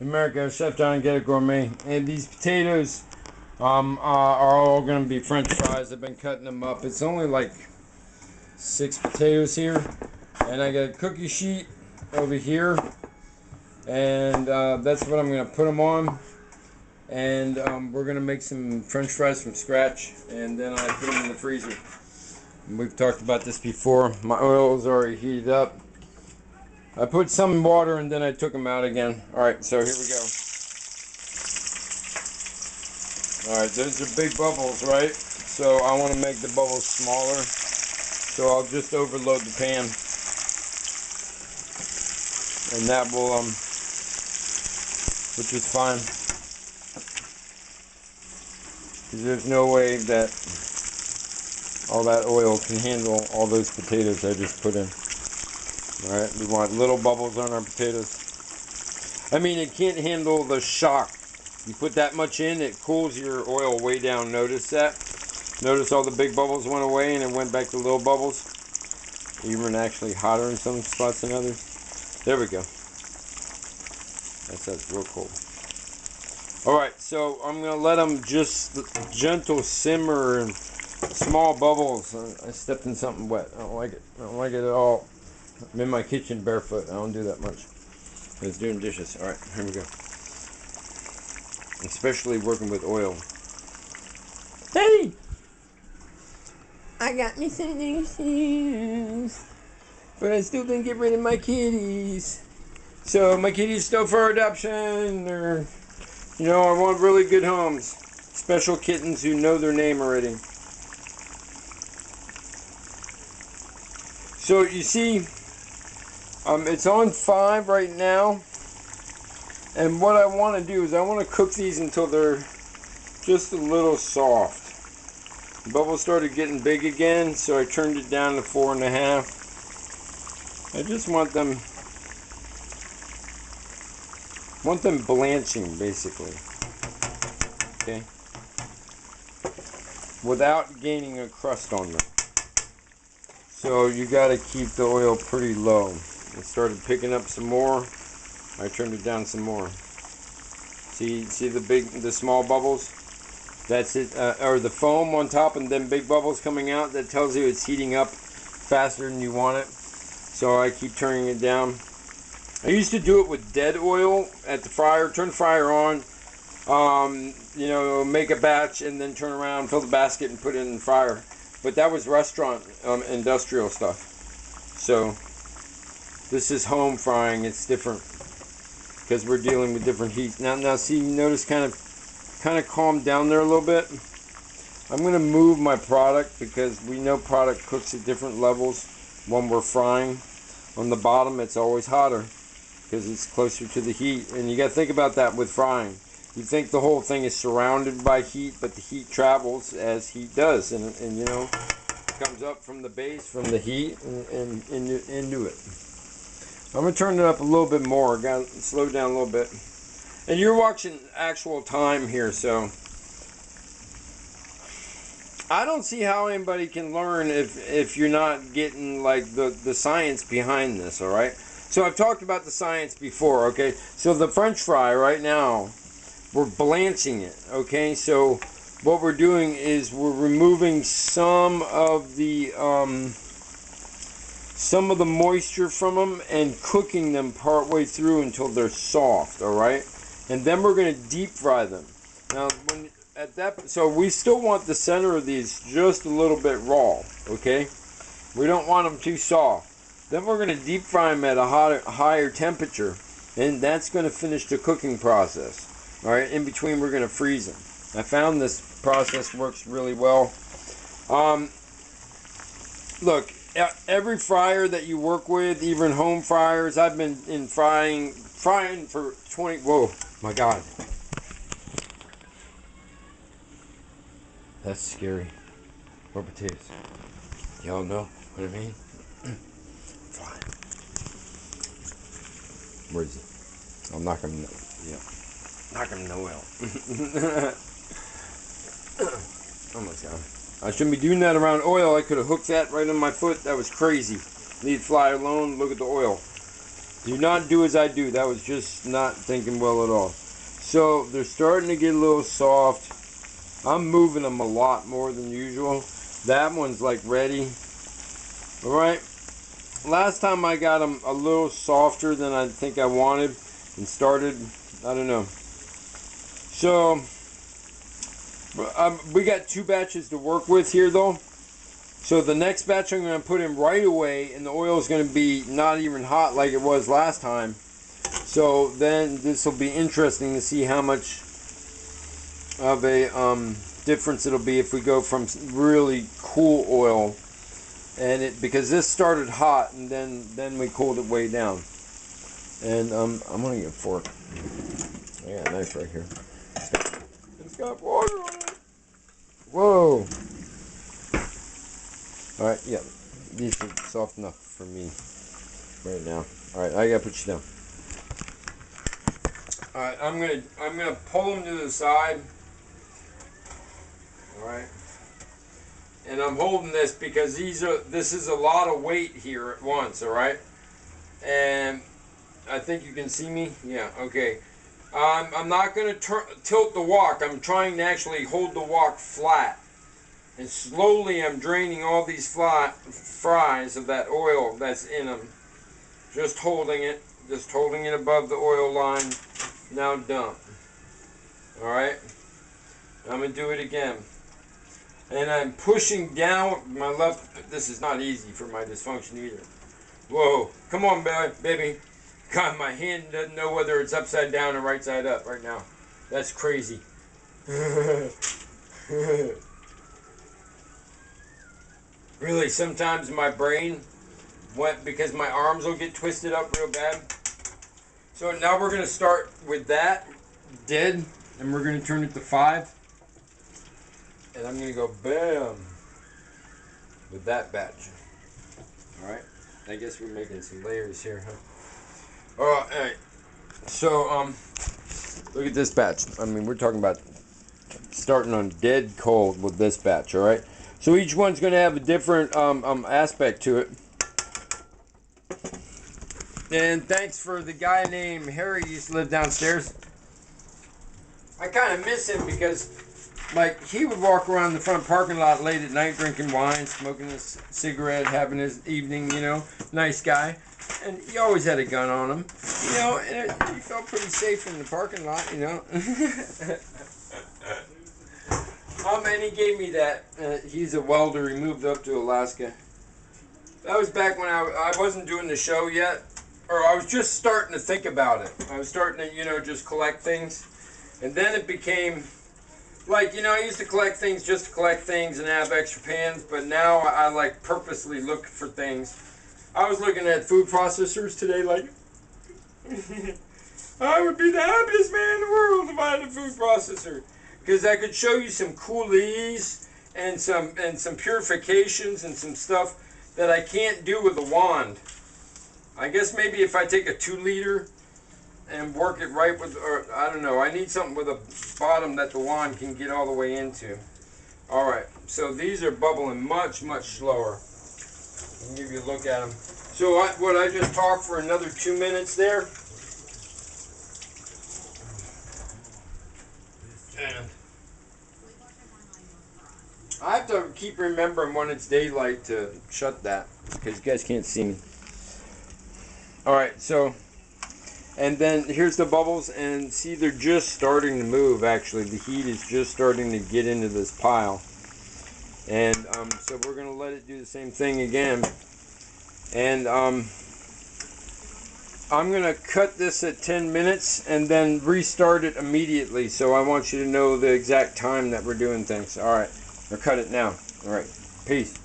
America, Chef John and Ghetto Gourmet. And these potatoes are all going to be French fries. I've been cutting them up. It's only like 6 potatoes here. And I got a cookie sheet over here. And that's what I'm going to put them on. And we're going to make some French fries from scratch. And then I put them in the freezer. And we've talked about this before. My oil is already heated up. I put some in water and then I took them out again. Alright, so here we go. Alright, those are big bubbles, right? So I want to make the bubbles smaller. So I'll just overload the pan. And that will, which is fine. Because there's no way that all that oil can handle all those potatoes I just put in. Alright, we want little bubbles on our potatoes. I mean, it can't handle the shock. You put that much in, it cools your oil way down. Notice that? Notice all the big bubbles went away and it went back to little bubbles. Even actually hotter in some spots than others. There we go. That's real cool. Alright, so I'm going to let them just gentle simmer and small bubbles. I stepped in something wet. I don't like it. I don't like it at all. I'm in my kitchen barefoot. I don't do that much. I was doing dishes. Alright, here we go. Especially working with oil. Hey! I got me some new shoes. But I still didn't get rid of my kitties. So my kitties still for adoption. Or, you know, I want really good homes. Special kittens who know their name already. So you see, it's on 5 right now, and what I want to do is I want to cook these until they're just a little soft. The bubbles started getting big again, so I turned it down to 4.5. I just want them blanching, basically. Okay, without gaining a crust on them. So you got to keep the oil pretty low. It started picking up some more. I turned it down some more. See the small bubbles? That's it. Or the foam on top and then big bubbles coming out. That tells you it's heating up faster than you want it. So I keep turning it down. I used to do it with dead oil at the fryer. Turn the fryer on. You know, make a batch and then turn around, fill the basket, and put it in the fryer. But that was restaurant industrial stuff. So this is home frying. It's different because we're dealing with different heat. Now see, notice kind of calmed down there a little bit. I'm going to move my product because we know product cooks at different levels when we're frying. On the bottom, it's always hotter because it's closer to the heat. And you got to think about that with frying. You think the whole thing is surrounded by heat, but the heat travels as heat does, and you know, it comes up from the base, from the heat, and into it. I'm gonna turn it up a little bit more. Got to slow down a little bit. And you're watching actual time here, so I don't see how anybody can learn if you're not getting like the science behind this. All right. So I've talked about the science before. Okay. So the French fry right now, we're blanching it, okay? So what we're doing is we're removing some of the moisture from them and cooking them partway through until they're soft, all right? And then we're going to deep fry them. Now, so we still want the center of these just a little bit raw, okay? We don't want them too soft. Then we're going to deep fry them at a higher temperature, and that's going to finish the cooking process. Alright, in between we're going to freeze them. I found this process works really well. Look, every fryer that you work with, even home fryers, I've been in frying for 20, whoa, my God. That's scary. More potatoes. Y'all know what I mean? Fine. Where is it? I'm not going to, yeah. Knock him in the oil. Almost got him. I shouldn't be doing that around oil. I could have hooked that right on my foot. That was crazy. Leave fly alone. Look at the oil. Do not do as I do. That was just not thinking well at all. So they're starting to get a little soft. I'm moving them a lot more than usual. That one's like ready. Alright. Last time I got them a little softer than I think I wanted and started, I don't know. So we got 2 batches to work with here though. So the next batch I'm going to put in right away, and the oil is going to be not even hot like it was last time. So then this will be interesting to see how much of a difference it'll be if we go from really cool oil, and because this started hot and then we cooled it way down. And I'm going to get a fork. I got a knife right here. It's got water on it. Whoa. Alright, yeah. These are soft enough for me right now. Alright, I gotta put you down. Alright, I'm gonna pull them to the side. Alright. And I'm holding this because this is a lot of weight here at once, alright? And I think you can see me. Yeah, okay. I'm not going to tilt the wok. I'm trying to actually hold the wok flat. And slowly I'm draining all these fries of that oil that's in them. Just holding it above the oil line. Now dump. Alright? I'm going to do it again. And I'm pushing down my left. This is not easy for my dysfunction either. Whoa. Come on, baby. God, my hand doesn't know whether it's upside down or right side up right now. That's crazy. Really, sometimes my brain went because my arms will get twisted up real bad. So now we're going to start with that dead, and we're going to turn it to 5. And I'm going to go bam with that batch. Alright, I guess we're making some layers here, huh? Alright, so look at this batch. I mean, we're talking about starting on dead cold with this batch, alright? So each one's going to have a different aspect to it. And thanks for the guy named Harry used to live downstairs. I kind of miss him because, like, he would walk around the front parking lot late at night drinking wine, smoking a cigarette, having his evening, you know, nice guy. And he always had a gun on him, you know, and he felt pretty safe in the parking lot, you know. And he gave me that. He's a welder. He moved up to Alaska. That was back when I wasn't doing the show yet, or I was just starting to think about it. I was starting to, you know, just collect things. And then it became, like, you know, I used to collect things just to collect things and have extra pans, but now I like purposely look for things. I was looking at food processors today, like, I would be the happiest man in the world if I had a food processor. Because I could show you some coulis and some purifications and some stuff that I can't do with a wand. I guess maybe if I take a 2-liter and work it right with, or I don't know, I need something with a bottom that the wand can get all the way into. Alright, so these are bubbling much, much slower. I'll give you a look at them. So what I just talked for another 2 minutes there. And I have to keep remembering when it's daylight to shut that because you guys can't see me. Alright, so, and then here's the bubbles, and see, they're just starting to move actually. The heat is just starting to get into this pile. And so we're going to let it do the same thing again. And I'm going to cut this at 10 minutes and then restart it immediately. So I want you to know the exact time that we're doing things. Alright, or cut it now. Alright, peace.